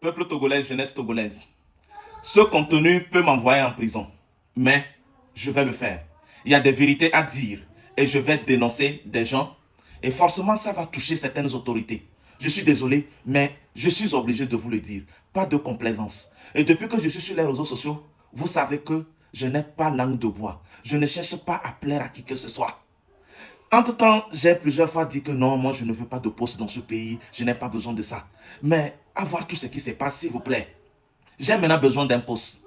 Peuple togolais, jeunesse togolaise. Ce contenu peut m'envoyer en prison, mais je vais le faire. Il y a des vérités à dire et je vais dénoncer des gens et forcément ça va toucher certaines autorités. Je suis désolé, mais je suis obligé de vous le dire. Pas de complaisance. Et depuis que je suis sur les réseaux sociaux, vous savez que je n'ai pas langue de bois. Je ne cherche pas à plaire à qui que ce soit. Entre-temps, j'ai plusieurs fois dit que non, moi je ne veux pas de poste dans ce pays, je n'ai pas besoin de ça. Mais à voir tout ce qui se passe, s'il vous plaît. J'ai maintenant besoin d'un poste.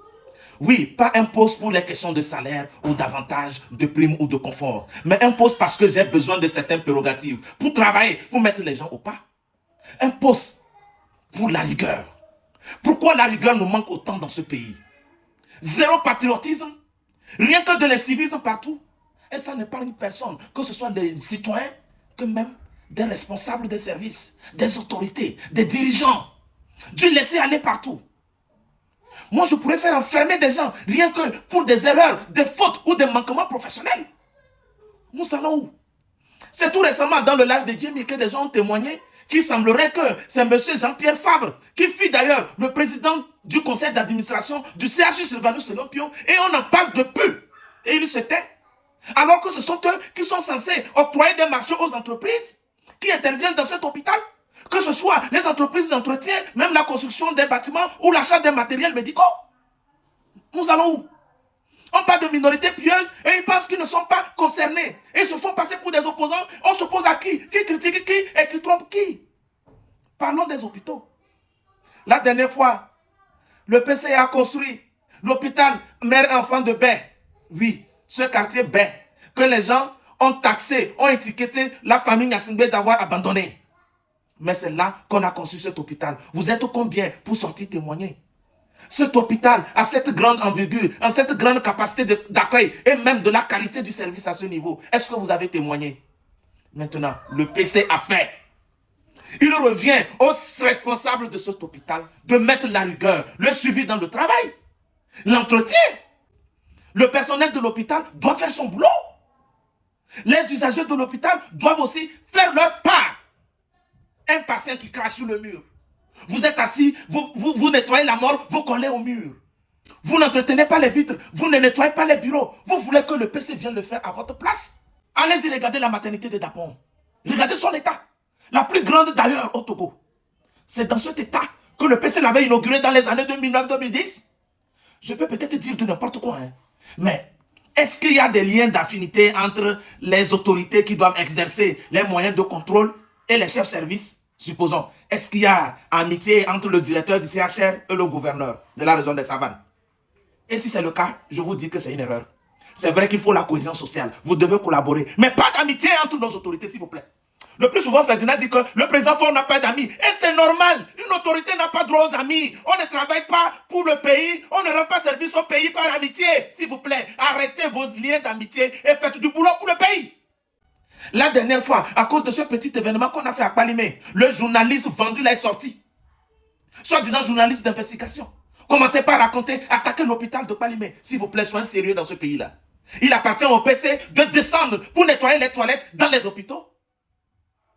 Oui, pas un poste pour les questions de salaire ou d'avantages, de primes ou de confort. Mais un poste parce que j'ai besoin de certaines prérogatives. Pour travailler, pour mettre les gens au pas. Un poste pour la rigueur. Pourquoi la rigueur nous manque autant dans ce pays? Zéro patriotisme. Rien que de l'incivisme partout. Et ça n'épargne personne. Que ce soit des citoyens, que même des responsables des services, des autorités, des dirigeants. Du laisser aller partout. Moi, je pourrais faire enfermer des gens, rien que pour des erreurs, des fautes ou des manquements professionnels. Nous allons où? C'est tout récemment dans le live de Jimmy que des gens ont témoigné qu'il semblerait que c'est M. Jean-Pierre Fabre, qui fut d'ailleurs le président du conseil d'administration du CHU Sylvanus Selompion, et on en parle depuis. Et il se tait. Alors que ce sont eux qui sont censés octroyer des marchés aux entreprises qui interviennent dans cet hôpital. Que ce soit les entreprises d'entretien, même la construction des bâtiments ou l'achat des matériels médicaux. Nous allons où? On parle de minorités pieuses et ils pensent qu'ils ne sont pas concernés. Et ils se font passer pour des opposants. On s'oppose à qui? Qui critique qui et qui trompe qui? Parlons des hôpitaux. La dernière fois, le PCA a construit l'hôpital mère-enfant de Baie. Oui, ce quartier Baie, que les gens ont taxé, ont étiqueté la famille Gnassingbé d'avoir abandonné. Mais c'est là qu'on a conçu cet hôpital. Vous êtes combien pour sortir témoigner? Cet hôpital a cette grande envergure, a cette grande capacité d'accueil et même de la qualité du service à ce niveau. Est-ce que vous avez témoigné? Maintenant, le PC a fait. Il revient aux responsables de cet hôpital de mettre la rigueur, le suivi dans le travail, l'entretien. Le personnel de l'hôpital doit faire son boulot. Les usagers de l'hôpital doivent aussi faire leur part. Un patient qui crache sur le mur. Vous êtes assis, vous nettoyez la mort, vous collez au mur. Vous n'entretenez pas les vitres, vous ne nettoyez pas les bureaux. Vous voulez que le PC vienne le faire à votre place. Allez-y regarder la maternité de Dapon. Regardez son état. La plus grande d'ailleurs au Togo. C'est dans cet état que le PC l'avait inauguré dans les années 2009-2010. Je peux peut-être dire de n'importe quoi, hein. Mais est-ce qu'il y a des liens d'affinité entre les autorités qui doivent exercer les moyens de contrôle et les chefs services? Supposons, est-ce qu'il y a amitié entre le directeur du CHR et le gouverneur de la région des Savanes? Et si c'est le cas, je vous dis que c'est une erreur. C'est vrai qu'il faut la cohésion sociale. Vous devez collaborer. Mais pas d'amitié entre nos autorités, s'il vous plaît. Le plus souvent, Ferdinand dit que le président Faure n'a pas d'amis. Et c'est normal. Une autorité n'a pas droit aux amis. On ne travaille pas pour le pays. On ne rend pas service au pays par amitié. S'il vous plaît, arrêtez vos liens d'amitié et faites du boulot pour le pays. La dernière fois, à cause de ce petit événement qu'on a fait à Palimé, le journaliste vendu là est sorti. Soi-disant journaliste d'investigation. Commencez pas à raconter, attaquer l'hôpital de Palimé. S'il vous plaît, soyez sérieux dans ce pays-là. Il appartient au PC de descendre pour nettoyer les toilettes dans les hôpitaux.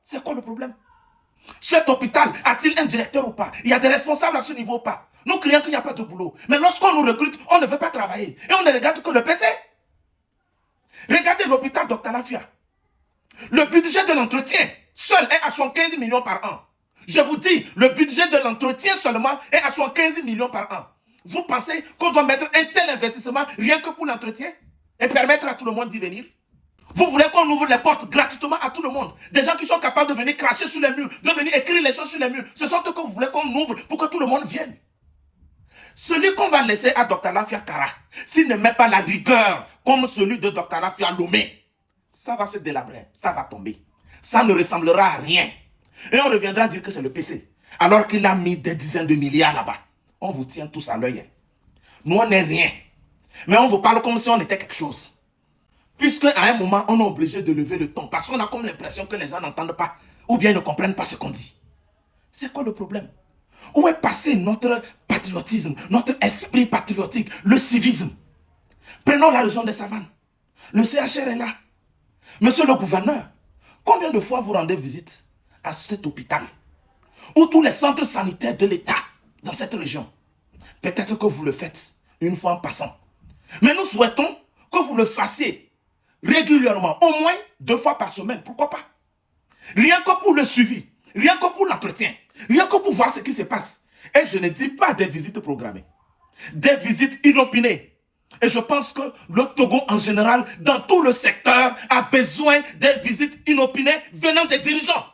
C'est quoi le problème? Cet hôpital a-t-il un directeur ou pas? Il y a des responsables à ce niveau ou pas? Nous crions qu'il n'y a pas de boulot. Mais lorsqu'on nous recrute, on ne veut pas travailler. Et on ne regarde que le PC. Regardez l'hôpital d'Octalafia. Le budget de l'entretien seul est à 75 millions par an. Je vous dis, le budget de l'entretien seulement est à 75 millions par an. Vous pensez qu'on doit mettre un tel investissement rien que pour l'entretien et permettre à tout le monde d'y venir? Vous voulez qu'on ouvre les portes gratuitement à tout le monde? Des gens qui sont capables de venir cracher sur les murs, de venir écrire les choses sur les murs. Ce sont eux que vous voulez qu'on ouvre pour que tout le monde vienne. Celui qu'on va laisser à Dr Lafia Kara, s'il ne met pas la rigueur comme celui de Dr Lafia Lomé, ça va se délabrer, ça va tomber. Ça ne ressemblera à rien. Et on reviendra dire que c'est le PC. Alors qu'il a mis des dizaines de milliards là-bas. On vous tient tous à l'œil. Nous, on n'est rien. Mais on vous parle comme si on était quelque chose. Puisque à un moment, on est obligé de lever le ton. Parce qu'on a comme l'impression que les gens n'entendent pas. Ou bien ne comprennent pas ce qu'on dit. C'est quoi le problème? Où est passé notre patriotisme, notre esprit patriotique, le civisme? Prenons la région des Savanes. Le CHR est là. Monsieur le gouverneur, combien de fois vous rendez visite à cet hôpital? Où tous les centres sanitaires de l'État, dans cette région. Peut-être que vous le faites une fois en passant. Mais nous souhaitons que vous le fassiez régulièrement, au moins 2 fois par semaine. Pourquoi pas? Rien que pour le suivi, rien que pour l'entretien, rien que pour voir ce qui se passe. Et je ne dis pas des visites programmées, des visites inopinées. Et je pense que le Togo en général, dans tout le secteur, a besoin des visites inopinées venant des dirigeants.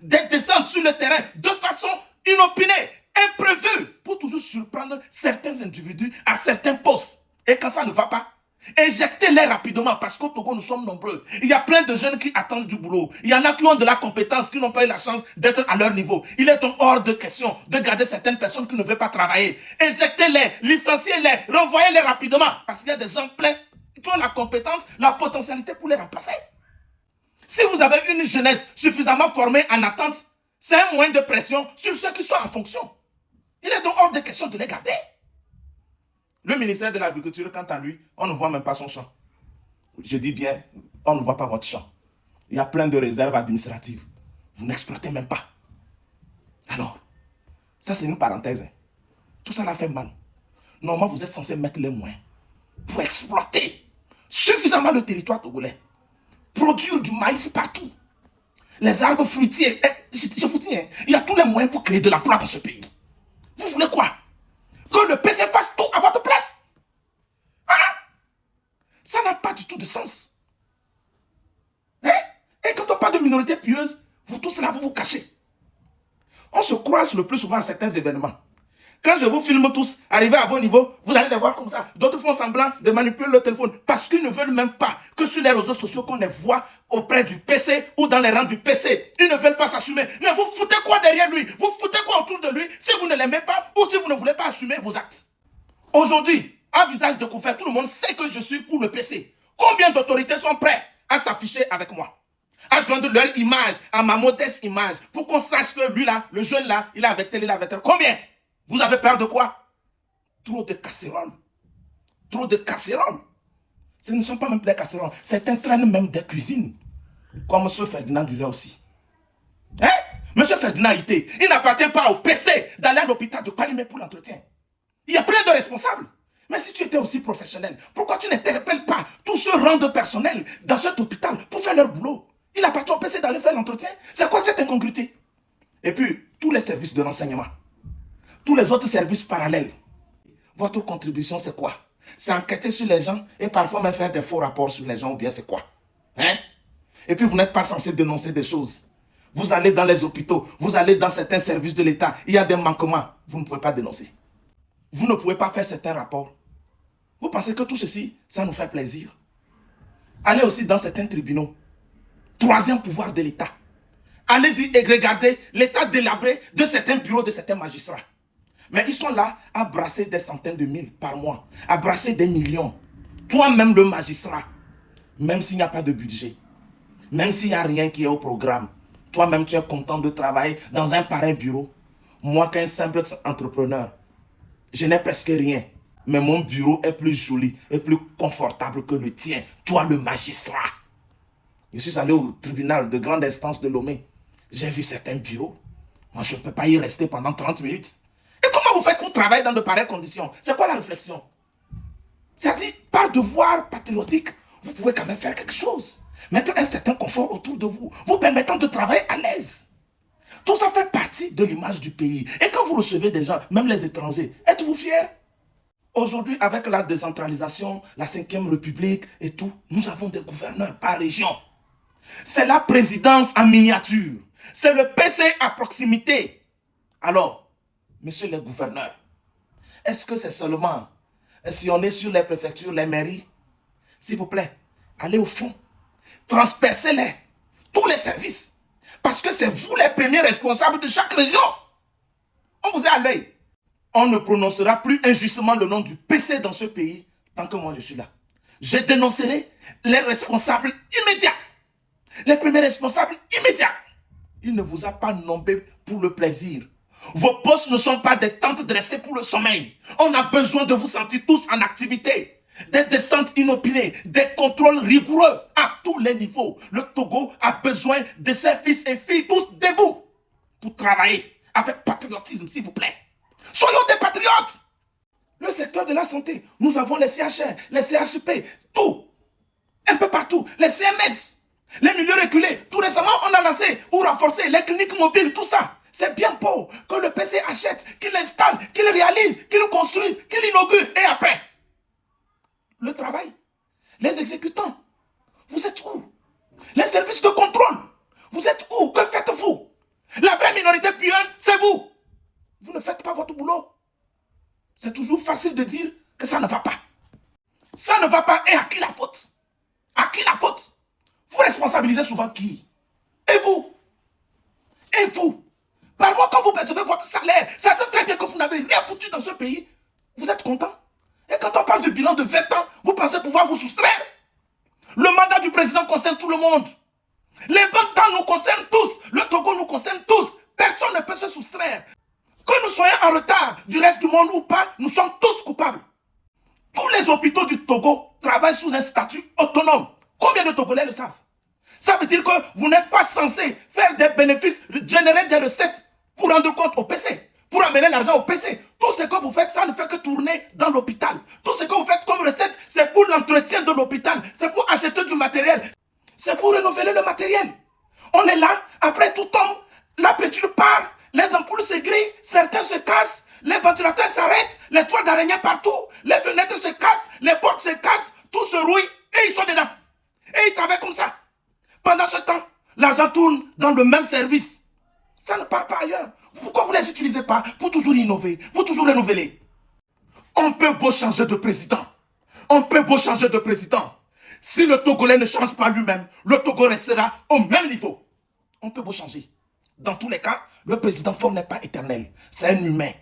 Des descentes sur le terrain de façon inopinée, imprévue, pour toujours surprendre certains individus à certains postes. Et quand ça ne va pas, éjectez-les rapidement parce qu'au Togo, nous sommes nombreux. Il y a plein de jeunes qui attendent du boulot. Il y en a qui ont de la compétence, qui n'ont pas eu la chance d'être à leur niveau. Il est donc hors de question de garder certaines personnes qui ne veulent pas travailler. Éjectez-les, licenciez-les, renvoyez-les rapidement parce qu'il y a des gens pleins qui ont la compétence, la potentialité pour les remplacer. Si vous avez une jeunesse suffisamment formée en attente, c'est un moyen de pression sur ceux qui sont en fonction. Il est donc hors de question de les garder. Le ministère de l'Agriculture, quant à lui, on ne voit même pas son champ. Je dis bien, on ne voit pas votre champ. Il y a plein de réserves administratives. Vous n'exploitez même pas. Alors, ça c'est une parenthèse. Tout ça l'a fait mal. Normalement, vous êtes censé mettre les moyens pour exploiter suffisamment le territoire togolais. Produire du maïs partout. Les arbres fruitiers. Je vous dis, il y a tous les moyens pour créer de l'emploi dans ce pays. Vous voulez quoi? Que le PC fasse tout à votre place? Ah, ça n'a pas du tout de sens. Et quand on parle de minorité pieuse, vous tous là, vous vous cachez. On se croise le plus souvent à certains événements. Quand je vous filme tous, arrivez à vos niveaux, vous allez les voir comme ça. D'autres font semblant de manipuler le téléphone parce qu'ils ne veulent même pas que sur les réseaux sociaux qu'on les voit auprès du PC ou dans les rangs du PC. Ils ne veulent pas s'assumer. Mais vous foutez quoi derrière lui? Vous foutez quoi autour de lui si vous ne l'aimez pas ou si vous ne voulez pas assumer vos actes? Aujourd'hui, à visage de couvert, tout le monde sait que je suis pour le PC. Combien d'autorités sont prêtes à s'afficher avec moi? À joindre leur image à ma modeste image pour qu'on sache que lui là, le jeune là, il est avec tel, il est avec tel. Combien? Vous avez peur de quoi? Trop de casseroles. Trop de casseroles. Ce ne sont pas même des casseroles. Certains traînent même des cuisines. Comme M. Ferdinand disait aussi. Hein? M. Ferdinand Ité, il n'appartient pas au PC d'aller à l'hôpital de Palimé pour l'entretien. Il y a plein de responsables. Mais si tu étais aussi professionnel, pourquoi tu n'interpelles pas tous ce rang de personnel dans cet hôpital pour faire leur boulot? Il appartient au PC d'aller faire l'entretien. C'est quoi cette incongruité? Et puis, tous les services de renseignement. Tous les autres services parallèles. Votre contribution, c'est quoi? C'est enquêter sur les gens et parfois même faire des faux rapports sur les gens ou bien c'est quoi? Hein? Et puis vous n'êtes pas censé dénoncer des choses. Vous allez dans les hôpitaux, vous allez dans certains services de l'État, il y a des manquements. Vous ne pouvez pas dénoncer. Vous ne pouvez pas faire certains rapports. Vous pensez que tout ceci, ça nous fait plaisir? Allez aussi dans certains tribunaux. Troisième pouvoir de l'État. Allez-y et regardez l'état délabré de certains bureaux de certains magistrats. Mais ils sont là à brasser des centaines de mille par mois, à brasser des millions. Toi-même le magistrat, même s'il n'y a pas de budget, même s'il n'y a rien qui est au programme, toi-même tu es content de travailler dans un pareil bureau. Moi qu'un simple entrepreneur, je n'ai presque rien. Mais mon bureau est plus joli et plus confortable que le tien. Toi le magistrat. Je suis allé au tribunal de grande instance de Lomé. J'ai vu certains bureaux. Moi je ne peux pas y rester pendant 30 minutes. Et comment vous faites pour travailler dans de pareilles conditions? C'est quoi la réflexion? C'est-à-dire, par devoir patriotique, vous pouvez quand même faire quelque chose. Mettre un certain confort autour de vous, vous permettant de travailler à l'aise. Tout ça fait partie de l'image du pays. Et quand vous recevez des gens, même les étrangers, êtes-vous fiers? Aujourd'hui, avec la décentralisation, la 5e République et tout, nous avons des gouverneurs par région. C'est la présidence en miniature. C'est le PC à proximité. Alors, messieurs les gouverneurs, est-ce que c'est seulement si on est sur les préfectures, les mairies? S'il vous plaît, allez au fond. Transpercez-les, tous les services. Parce que c'est vous les premiers responsables de chaque région. On vous est à l'œil. On ne prononcera plus injustement le nom du PC dans ce pays tant que moi je suis là. Je dénoncerai les responsables immédiats. Les premiers responsables immédiats. Il ne vous a pas nommé pour le plaisir. Vos postes ne sont pas des tentes dressées pour le sommeil. On a besoin de vous sentir tous en activité. Des descentes inopinées, des contrôles rigoureux à tous les niveaux. Le Togo a besoin de ses fils et filles tous debout pour travailler avec patriotisme, s'il vous plaît. Soyons des patriotes. Le secteur de la santé, nous avons les CHR, les CHP, tout. Un peu partout. Les CMS, les milieux reculés. Tout récemment, on a lancé ou renforcé les cliniques mobiles, tout ça. C'est bien beau que le PC achète, qu'il installe, qu'il réalise, qu'il construise, qu'il inaugure. Et après, le travail. Les exécutants, vous êtes où? Les services de contrôle, vous êtes où? Que faites-vous? La vraie minorité pieuse, c'est vous. Vous ne faites pas votre boulot. C'est toujours facile de dire que ça ne va pas. Ça ne va pas. Et à qui la faute? À qui la faute? Vous responsabilisez souvent qui? Et vous? Et vous? Par mois, quand vous percevez votre salaire, ça sait très bien que vous n'avez rien foutu dans ce pays. Vous êtes content? Et quand on parle du bilan de 20 ans, vous pensez pouvoir vous soustraire? Le mandat du président concerne tout le monde. Les 20 ans nous concernent tous. Le Togo nous concerne tous. Personne ne peut se soustraire. Que nous soyons en retard du reste du monde ou pas, nous sommes tous coupables. Tous les hôpitaux du Togo travaillent sous un statut autonome. Combien de Togolais le savent? Ça veut dire que vous n'êtes pas censé faire des bénéfices, générer des recettes pour rendre compte au PC, pour amener l'argent au PC. Tout ce que vous faites, ça ne fait que tourner dans l'hôpital. Tout ce que vous faites comme recette, c'est pour l'entretien de l'hôpital, c'est pour acheter du matériel, c'est pour renouveler le matériel. On est là, après tout tombe, la peinture part, les ampoules se grillent, certains se cassent, les ventilateurs s'arrêtent, les toiles d'araignée partout, les fenêtres se cassent, les portes se cassent, tout se rouille et ils sont dedans. Et ils travaillent comme ça. Pendant ce temps, l'argent tourne dans le même service. Ça ne part pas ailleurs. Pourquoi vous ne les utilisez pas pour toujours innover, pour toujours renouveler? On peut beau changer de président. On peut beau changer de président. Si le Togolais ne change pas lui-même, le Togo restera au même niveau. On peut beau changer. Dans tous les cas, le président Faure n'est pas éternel. C'est un humain.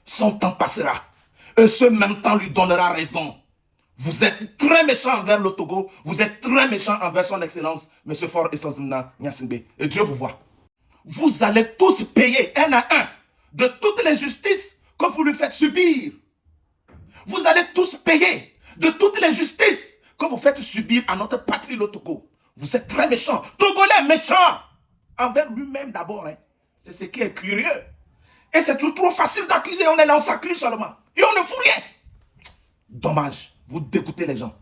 Son temps passera. Et ce même temps lui donnera raison. Vous êtes très méchant envers le Togo. Vous êtes très méchant envers son excellence, M. Faure Essozimna Gnassingbé. Et Dieu vous voit. Vous allez tous payer un à un de toute l'injustice que vous lui faites subir. Vous allez tous payer de toute l'injustice que vous faites subir à notre patrie, le Togo. Vous êtes très méchant. Togolais méchant envers lui-même d'abord. Hein. C'est ce qui est curieux. Et c'est toujours trop facile d'accuser. On est là, on s'accuse seulement. Et on ne fout rien. Dommage. Vous dégoûtez les gens.